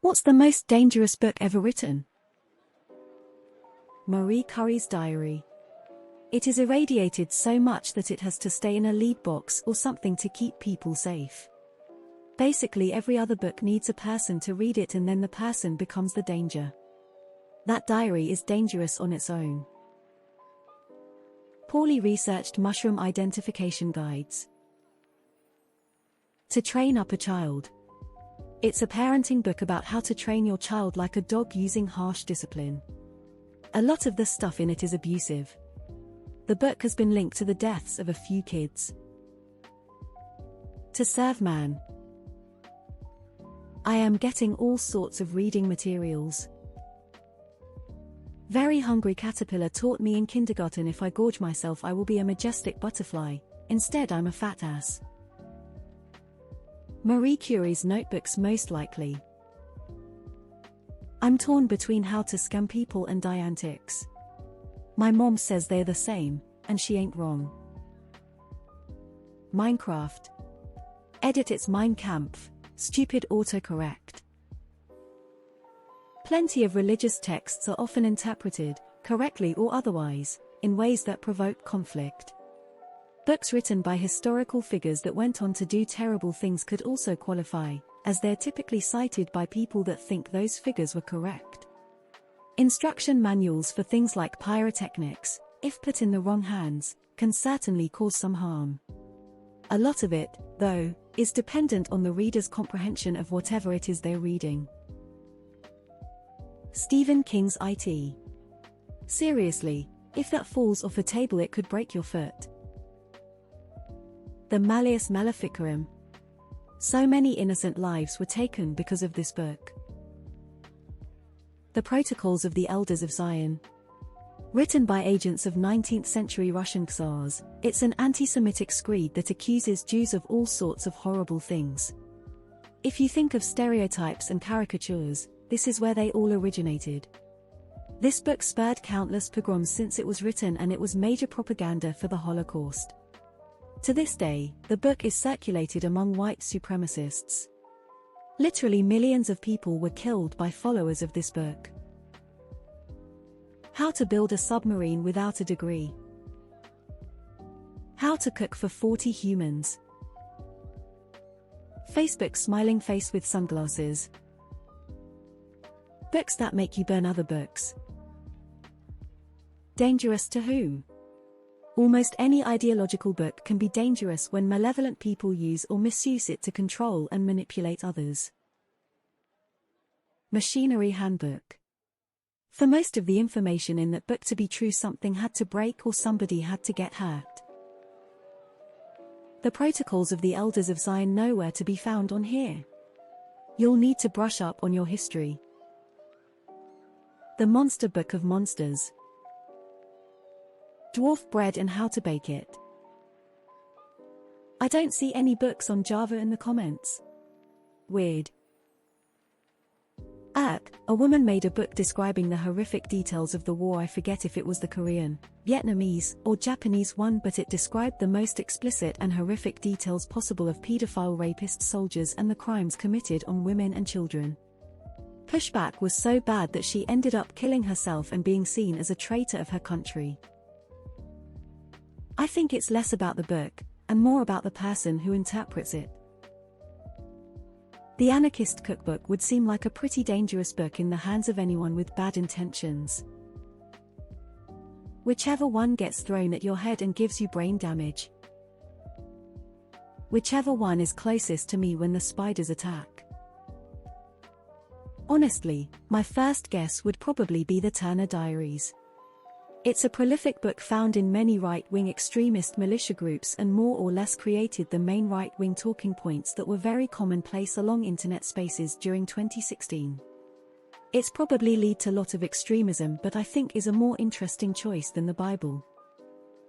What's the most dangerous book ever written? Marie Curie's diary. It is irradiated so much that it has to stay in a lead box or something to keep people safe. Basically, every other book needs a person to read it, and then the person becomes the danger. That diary is dangerous on its own. Poorly researched mushroom identification guides. To Train Up a Child. It's a parenting book about how to train your child like a dog using harsh discipline. A lot of the stuff in it is abusive. The book has been linked to the deaths of a few kids. To Serve Man. I am getting all sorts of reading materials. Very Hungry Caterpillar taught me in kindergarten if I gorge myself I will be a majestic butterfly, instead I'm a fat ass. Marie Curie's notebooks most likely. I'm torn between How to Scam People and Diantics. My mom says they're the same, and she ain't wrong. Minecraft. Edit it's Mein Kampf, stupid autocorrect. Plenty of religious texts are often interpreted, correctly or otherwise, in ways that provoke conflict. Books written by historical figures that went on to do terrible things could also qualify, as they're typically cited by people that think those figures were correct. Instruction manuals for things like pyrotechnics, if put in the wrong hands, can certainly cause some harm. A lot of it, though, is dependent on the reader's comprehension of whatever it is they're reading. Stephen King's IT. Seriously, if that falls off a table it could break your foot. The Malleus Maleficarum. So many innocent lives were taken because of this book. The Protocols of the Elders of Zion. Written by agents of 19th-century Russian Tsars, it's an anti-Semitic screed that accuses Jews of all sorts of horrible things. If you think of stereotypes and caricatures, this is where they all originated. This book spurred countless pogroms since it was written, and it was major propaganda for the Holocaust. To this day, the book is circulated among white supremacists. Literally millions of people were killed by followers of this book. How to Build a Submarine Without a Degree. How to Cook for 40 Humans. Facebook's Smiling Face with Sunglasses. Books that make you burn other books. Dangerous to whom? Almost any ideological book can be dangerous when malevolent people use or misuse it to control and manipulate others. Machinery Handbook. For most of the information in that book to be true, something had to break or somebody had to get hurt. The Protocols of the Elders of Zion nowhere to be found on here. You'll need to brush up on your history. The Monster Book of Monsters. Dwarf bread and how to bake it. I don't see any books on Java in the comments. Weird. A woman made a book describing the horrific details of the war. I forget if it was the Korean, Vietnamese, or Japanese one, but it described the most explicit and horrific details possible of pedophile rapist soldiers and the crimes committed on women and children. Pushback was so bad that she ended up killing herself and being seen as a traitor of her country. I think it's less about the book, and more about the person who interprets it. The Anarchist Cookbook would seem like a pretty dangerous book in the hands of anyone with bad intentions. Whichever one gets thrown at your head and gives you brain damage. Whichever one is closest to me when the spiders attack. Honestly, my first guess would probably be the Turner Diaries. It's a prolific book found in many right-wing extremist militia groups and more or less created the main right-wing talking points that were very commonplace along internet spaces during 2016. It's probably led to a lot of extremism, but I think is a more interesting choice than the Bible.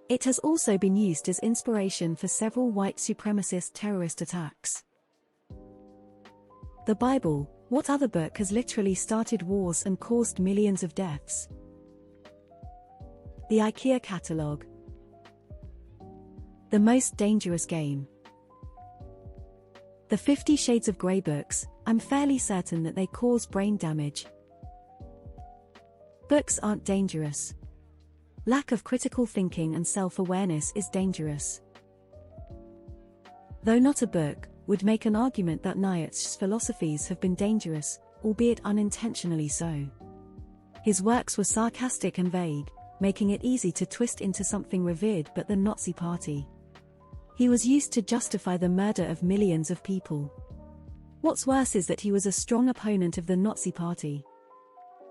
It has also been used as inspiration for several white supremacist terrorist attacks. The Bible, what other book has literally started wars and caused millions of deaths? The IKEA Catalogue. The Most Dangerous Game. The 50 Shades of Grey books, I'm fairly certain that they cause brain damage. Books aren't dangerous. Lack of critical thinking and self-awareness is dangerous. Though not a book, would make an argument that Nietzsche's philosophies have been dangerous, albeit unintentionally so. His works were sarcastic and vague, making it easy to twist into something revered but the Nazi Party. He was used to justify the murder of millions of people. What's worse is that he was a strong opponent of the Nazi Party.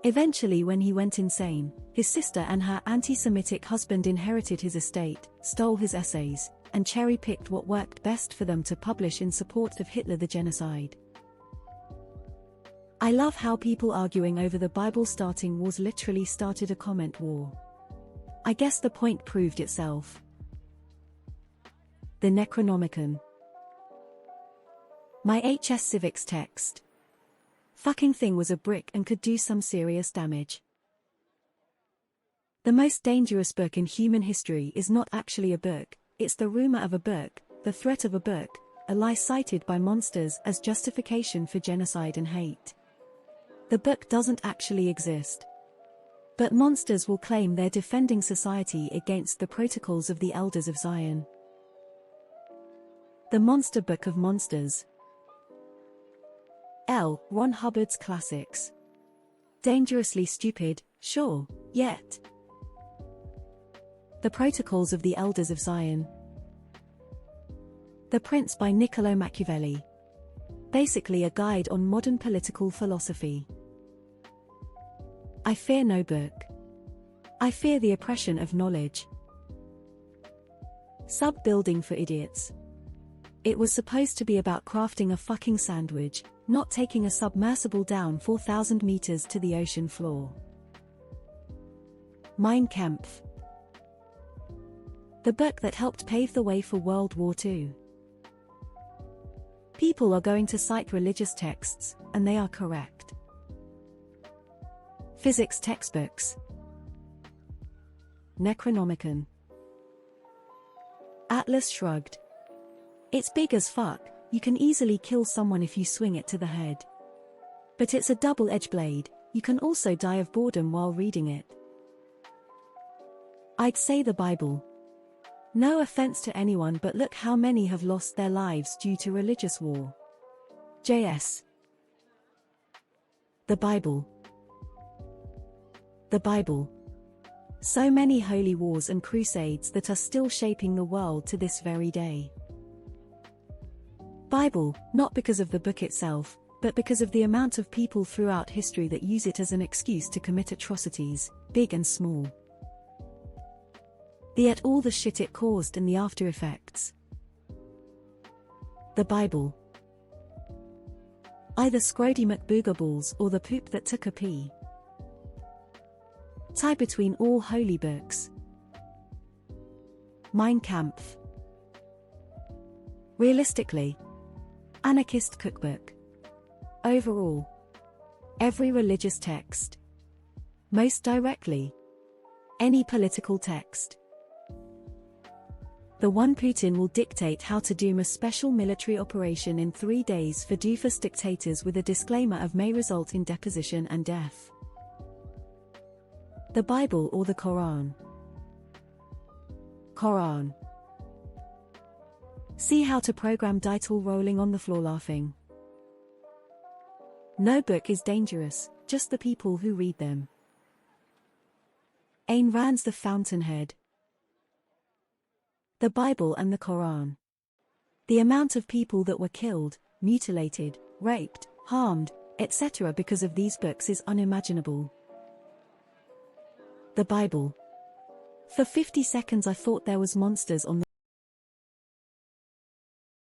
Eventually, when he went insane, his sister and her anti-Semitic husband inherited his estate, stole his essays, and cherry-picked what worked best for them to publish in support of Hitler the genocide. I love how people arguing over the Bible starting wars literally started a comment war. I guess the point proved itself. The Necronomicon. My HS Civics text. Fucking thing was a brick and could do some serious damage. The most dangerous book in human history is not actually a book, it's the rumor of a book, the threat of a book, a lie cited by monsters as justification for genocide and hate. The book doesn't actually exist. But monsters will claim they're defending society against the protocols of the Elders of Zion. The Monster Book of Monsters. L. Ron Hubbard's Classics. Dangerously stupid, sure, yet. The Protocols of the Elders of Zion. The Prince by Niccolò Machiavelli. Basically a guide on modern political philosophy. I fear no book. I fear the oppression of knowledge. Sub-building for idiots. It was supposed to be about crafting a fucking sandwich, not taking a submersible down 4,000 meters to the ocean floor. Mein Kampf. The book that helped pave the way for World War II. People are going to cite religious texts, and they are correct. Physics textbooks. Necronomicon. Atlas Shrugged. It's big as fuck, you can easily kill someone if you swing it to the head. But it's a double-edged blade, you can also die of boredom while reading it. I'd say the Bible. No offense to anyone, but look how many have lost their lives due to religious war. JS. The Bible. The Bible. So many holy wars and crusades that are still shaping the world to this very day. Bible, not because of the book itself, but because of the amount of people throughout history that use it as an excuse to commit atrocities, big and small. Yet all the shit it caused and the after effects. The Bible. Either Scrody McBoogerballs or the poop that took a pee. Tie between all holy books. Mein Kampf. Realistically. Anarchist cookbook. Overall. Every religious text. Most directly. Any political text. The one Putin will dictate how to doom a special military operation in 3 days for doofus dictators with a disclaimer of may result in deposition and death. The Bible or the Quran? Quran. See how to program Deitel rolling on the floor laughing. No book is dangerous, just the people who read them. Ayn Rand's The Fountainhead. The Bible and the Quran. The amount of people that were killed, mutilated, raped, harmed, etc. because of these books is unimaginable. The Bible. For 50 seconds I thought there was monsters on the